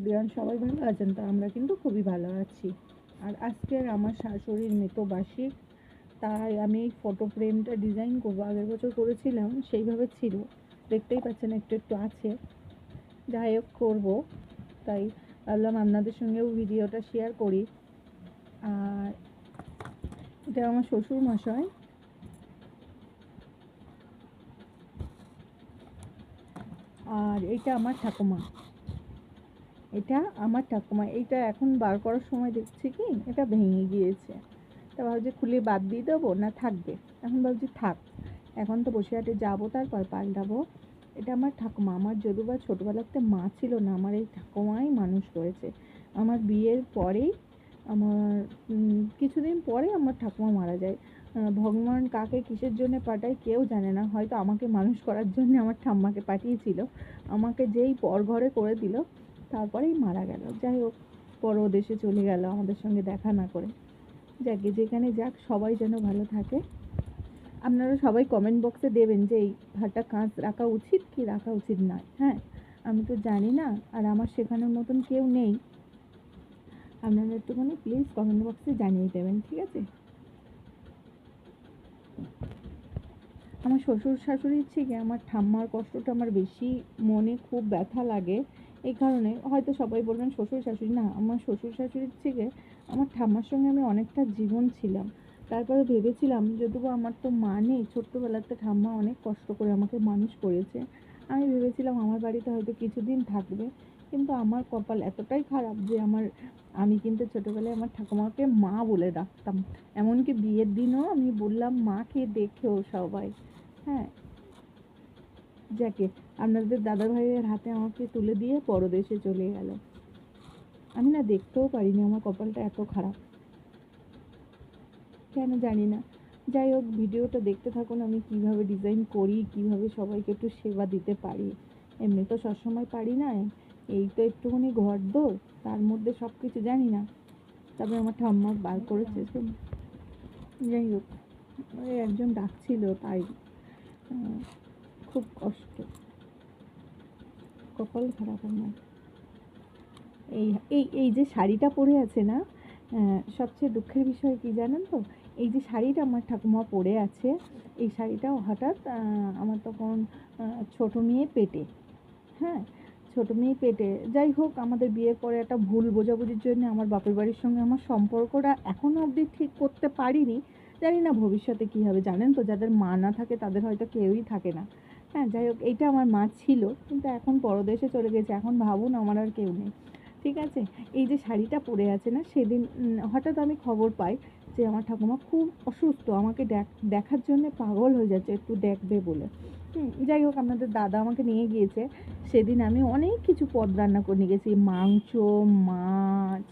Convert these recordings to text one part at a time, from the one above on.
Everyone, সবাই ভালো আছেন? তো আমরা কিন্তু খুবই ভালো আছি। আর আজকের আমার শাশুড়ির মৃতবার্ষিক, তাই আমি এই ফটো ফ্রেমটা ডিজাইন করবো। আগের বছর করেছিলাম, সেইভাবে ছিল, দেখতেই পাচ্ছেন একটু একটু আছে। যাই হোক, করবো, তাই ভাবলাম আপনাদের সঙ্গেও ভিডিওটা শেয়ার করি। আর এটা আমার শ্বশুর মশাই, আর এইটা আমার ঠাকুমা। এইটা এখন বার করার সময় দেখছি কি এটা ভেঙে গিয়েছে। তা ভাবছি খুলে বাদ দিয়ে দেবো না থাকবে। এখন ভাবছি থাক, এখন তো বসে হাটে যাবো, তারপর পাল্টাবো। এটা আমার ঠাকুমা। আমার যদিও বা ছোটোবেলাতে মা ছিল না, আমার এই ঠাকুমাই মানুষ করেছে। আমার বিয়ের পরেই আমার কিছুদিন পরে আমার ঠাকুমা মারা যায়। ভগবান কাকে কিসের জন্য পাঠায় কেউ জানে না, হয়তো আমাকে মানুষ করার জন্য আমার ঠাম্মাকে পাঠিয়েছিল। আমাকে যেই পর ঘরে করে দিল, তারপরেই মারা গেল। যাই হোক, পরদেশে চলে গেল আমাদের সঙ্গে দেখা না করে। যাকে যেখানে যাক, সবাই যেন ভালো থাকে। আপনারা সবাই কমেন্ট বক্সে দেবেন যে এই ভাতটা কাঁচ রাখা উচিত কি রাখা উচিত নয়। হ্যাঁ, আমি তো জানি না, আর আমার শেখানোর মতন কেউ নেই। আপনারা একটুখানি প্লিজ কমেন্ট বক্সে জানিয়ে দেবেন, ঠিক আছে? আমার শ্বশুর শাশুড়ির থেকে আমার ঠাম্মার কষ্টটা আমার বেশি মনে খুব ব্যথা লাগে। এই কারণে হয়তো সবাই বলবেন শ্বশুর শাশুড়ি, না, আমার শ্বশুর শাশুড়ির থেকে আমার ঠাম্মার সঙ্গে আমি অনেকটা জীবন ছিলাম। তারপরে ভেবেছিলাম যদিও আমার তো মা নেই, ছোট্টবেলাতে ঠাম্মা অনেক কষ্ট করে আমাকে মানুষ করেছে। আমি ভেবেছিলাম আমার বাড়িতে হয়তো কিছুদিন থাকবে, কিন্তু আমার কপাল এতটাই খারাপ যে আমি কিন্তু ছোটোবেলায় আমার ঠাকুমাকে মা বলে ডাকতাম। এমনকি বিয়ের দিনও আমি বললাম মাকে দেখেও সবাই। হ্যাঁ, যাকে আপনাদের দাদা ভাইয়ের হাতে আমাকে তুলে দিয়ে পরদেশে চলে গেল। আমি না দেখতেও পারিনি, আমার কপালটা এত খারাপ, কেন জানি না। যাই হোক, ভিডিওটা দেখতে থাকুন, আমি কিভাবে ডিজাইন করি, কিভাবে সবাইকে একটু সেবা দিতে পারি। এমনি তো সবসময় পারি না, এই তো একটুখানি ঘরদোর, তার মধ্যে সব কিছু জানি না। তবে আমার ঠাম্মা বার করেছে। যাই হোক, ওই একজন ডাকছিল, তাই খুব কষ্ট, কপাল খারাপ আমার। এই এই এই যে শাড়িটা পরে আছে না, সবচেয়ে দুঃখের বিষয় কি জানেন তো? এই যে শাড়িটা আমার ঠাকুমা পরে আছে, এই শাড়িটা হঠাৎ আমার তখন ছোটো মেয়ে পেটে। হ্যাঁ, ছোটো মেয়ে পেটে। যাই হোক, আমাদের বিয়ের পরে একটা ভুল বোঝাবুঝির জন্য আমার বাপের বাড়ির সঙ্গে আমার সম্পর্কটা এখনও অবধি ঠিক করতে পারিনি। জানি না ভবিষ্যতে কী হবে। জানেন তো, যাদের মা না থাকে তাদের হয়তো কেউই থাকে না। হ্যাঁ, যাই হোক, এইটা আমার মা ছিল, কিন্তু এখন পরদেশে চলে গেছে। এখন ভাবুন আমার আর কেউ নেই, ঠিক আছে? এই যে শাড়িটা পরে আছে না, সেদিন হঠাৎ আমি খবর পাই যে আমার ঠাকুমা খুব অসুস্থ, আমাকে দেখার জন্য পাগল হয়ে যাচ্ছে, একটু দেখবে বলে। যাই হোক, আপনাদের দাদা আমাকে নিয়ে গিয়েছে। সেদিন আমি অনেক কিছু পদ রান্না করে নিয়ে গেছি, মাংস, মাছ,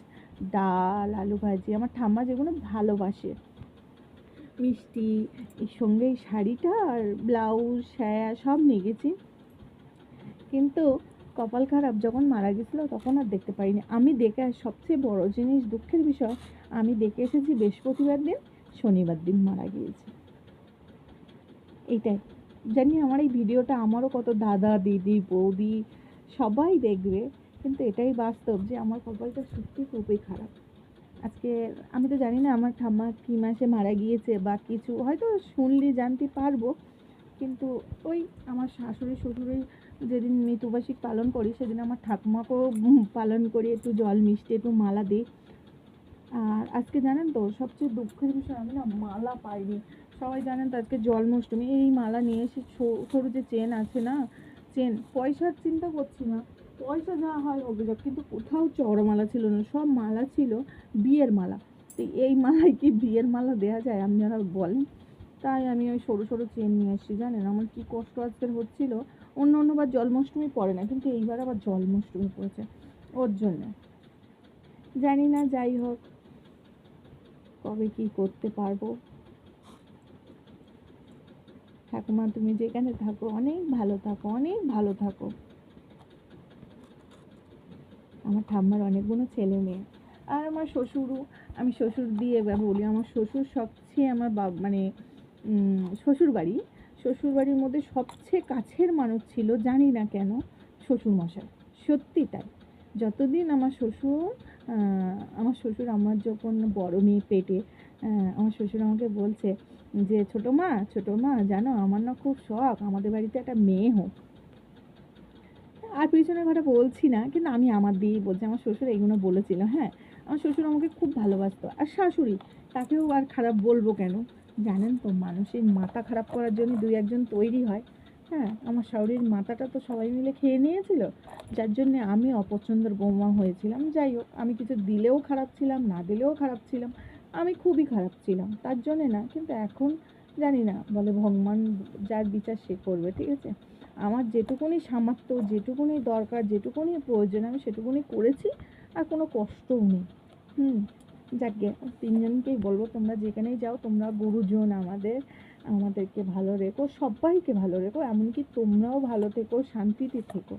ডাল, আলু ভাজি, আমার ঠাম্মা যেগুলো ভালোবাসে, মিষ্টি, এর সঙ্গে এই শাড়িটা আর ব্লাউজ, সায়া সব নিয়ে গেছি। কিন্তু কপাল খারাপ, যখন মারা গেছিলো তখন আর দেখতে পাইনি। আমি দেখে, সবচেয়ে বড় জিনিস, দুঃখের বিষয়, আমি দেখে এসেছি বৃহস্পতিবার দিন, শনিবার দিন মারা গিয়েছে। এইটাই জানি। আমার এই ভিডিওটা আমারও কত দাদা, দিদি, বৌদি সবাই দেখবে, কিন্তু এটাই বাস্তব যে আমার কপালটা সত্যি খুবই খারাপ। আজকে আমি তো জানি না আমার ঠাম্মা কী মাসে মারা গিয়েছে, বা কিছু হয়তো শুনলে জানতে পারবো, কিন্তু ওই আমার শাশুড়ি শ্বশুরের যেদিন মৃত্যুবার্ষিক পালন করি, সেদিন আমার ঠাকুমাকেও পালন করি, একটু জল মিষ্টি একটু মালা দিই। আর আজকে জানেন তো, সবচেয়ে দুঃখের বিষয়, আমি না মালা পাইনি। সবাই জানেন তো আজকে জন্মাষ্টমী। এই মালা নিয়ে এসে সরু যে চেন আছে না, চেন, পয়সার চিন্তা করছি না, পয়সা যা হয় হবে যাক, কিন্তু কোথাও চড় মালা ছিল না, সব মালা ছিল বিয়ের মালা। তো এই মালায় কি বিয়ের মালা দেওয়া যায় আপনারা বলেন? তাই আমি ওই সরু সরু চেন নিয়ে এসেছি। জানেন আমার কি কষ্ট আজকের হচ্ছিল। অন্যবার জন্মাষ্টমী পড়ে না, কিন্তু এইবার আবার জন্মাষ্টমী পড়েছে, ওর জন্য জানি না। যাই হোক, কবে কি করতে পারবো। ঠাকুমা, তুমি যেখানে থাকো অনেক ভালো থাকো, অনেক ভালো থাকো। আমার ঠাম্মার অনেকগুলো ছেলে মেয়ে, আর আমার শ্বশুরও, আমি শ্বশুর দিয়ে বলি, আমার শ্বশুর সবচেয়ে আমার মানে শ্বশুরবাড়ির মধ্যে সবচেয়ে কাছের মানুষ ছিল, জানি না কেন, শ্বশুরমশাই। সত্যি তাই, যতদিন আমার শ্বশুর আমার যখন বড় মেয়ে পেটে, আমার শ্বশুর আমাকে বলছে যে ছোটো মা জানো আমার না খুব শখ আমাদের বাড়িতে একটা মেয়ে হোক। আর পিছনের কথা বলছি না, কিন্তু আমি আমার দিয়েই বলছি। আমার শ্বশুর এইগুলো বলেছিল। হ্যাঁ, আমার শ্বশুর আমাকে খুব ভালোবাসতো। আর শাশুড়ি, তাকেও আর খারাপ বলবো কেন? জানেন তো, মানুষের মাথা খারাপ করার জন্য দুই একজন তৈরি হয়। হ্যাঁ, আমার শাশুড়ির মাথাটা তো সবাই মিলে খেয়ে নিয়েছিল, যার জন্যে আমি অপছন্দের বৌমা হয়েছিলাম। যাই হোক, আমি কিছু দিলেও খারাপ ছিলাম, না দিলেও খারাপ ছিলাম, আমি খুবই খারাপ ছিলাম, তার জন্যে না। কিন্তু এখন জানি না, বলে ভগবান যার বিচার সে করবে, ঠিক আছে। আমার যেটুকুনি সামর্থ্য, যেটুকুনি দরকার, যেটুকুনি প্রয়োজন, আমি সেটুকুনি করেছি, আর কোনো কষ্টও নেই। যাকগে, তিনজনকেই বলবো, তোমরা যেখানেই যাও, তোমরা গুরুজন আমাদেরকে ভালো রেখো, সবাইকে ভালো রেখো, এমনকি তোমরাও ভালো থেকো, শান্তিতে থেকো।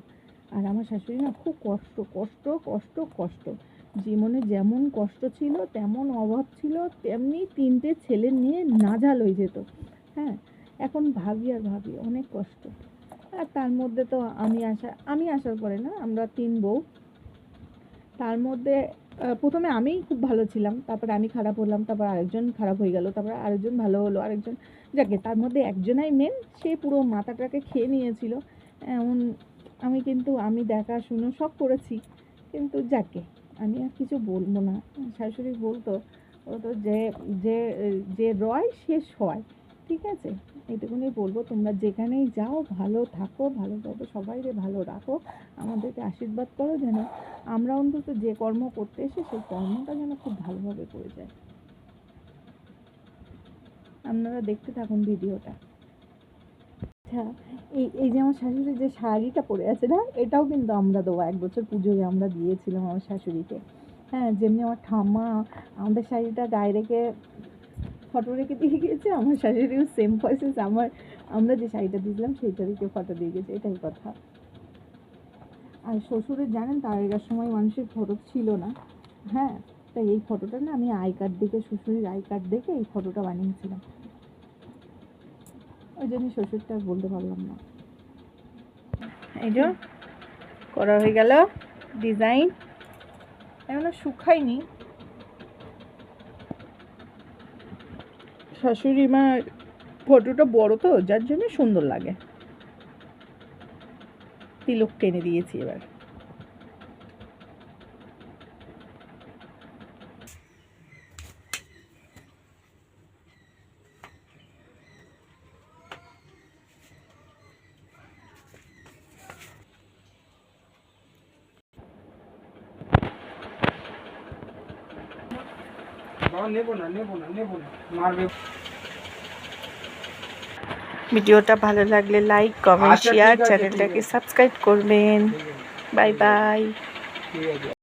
আর আমার শাশুড়ি না খুব কষ্ট কষ্ট কষ্ট কষ্ট, জীবনে যেমন কষ্ট ছিল, তেমন অভাব ছিল, তেমনি 3টে ছেলে নিয়ে নাজাল হয়ে যেত। হ্যাঁ, এখন ভাবি অনেক কষ্ট। আর তার মধ্যে তো আমি আসার পরে না, আমরা 3 বউ, তার মধ্যে প্রথমে আমিই খুব ভালো ছিলাম, তারপরে আমি খারাপ হলাম, তারপর আরেকজন খারাপ হয়ে গেল, তারপর আরেকজন ভালো হলো, আরেকজন, যাকে তার মধ্যে একজনাই মেন, সে পুরো মাথাটাকে খেয়ে নিয়েছিল। এমন আমি দেখাশুনো সব করেছি, কিন্তু যাকে আমি আর কিছু বলবো না। শাশুড়ি বলতো যে যে যে রয় সে সয়, ঠিক আছে। এইটুকুনি বলবো, তোমরা যেখানেই যাও ভালো থাকো, ভালোভাবে সবাইকে ভালো রাখো, আমাদেরকে আশীর্বাদ করো, যেন আমরা অন্তত যে কর্ম করতে এসে সেই কর্মটা যেন খুব ভালোভাবে করে যায়। আপনারা দেখতে থাকুন ভিডিওটা। আচ্ছা, এই যে আমার শাশুড়ি যে শাড়িটা পরে আছে না, এটাও কিন্তু আমরা দেবো, 1 বছর পুজোয় আমরা দিয়েছিলাম আমার শাশুড়িকে। হ্যাঁ, যেমনি আমার ঠাম্মা আমাদের শাড়িটা গায়ে রেখে ফটো রেখে দিয়ে গিয়েছে, আমার শাশুড়িও সেম প্রসেস আমরা যে শাড়িটা দিয়েছিলাম সেইটা রেখে ফটো দিয়ে গেছে, এটাই কথা। আর শ্বশুরের জানেন তো, আগেকার সময় মানুষের ফটো ছিল না। হ্যাঁ, তাই এই ফটোটা না আমি শ্বশুরের আই কার্ড দেখে এই ফটোটা বানিয়েছিলাম, ওই জন্য শ্বশুরটা বলতে পারলাম না। এই যে করা হয়ে গেল ডিজাইন, এখনো শুকায়নি। শাশুড়ি মার ফটোটা বড় তো, যার জন্য সুন্দর লাগে। তিলক টেনে দিয়েছি এবার। ভিডিওটা ভালো লাগলে লাইক, কমেন্ট, শেয়ার, চ্যানেলটাকে সাবস্ক্রাইব করবেন। Bye bye.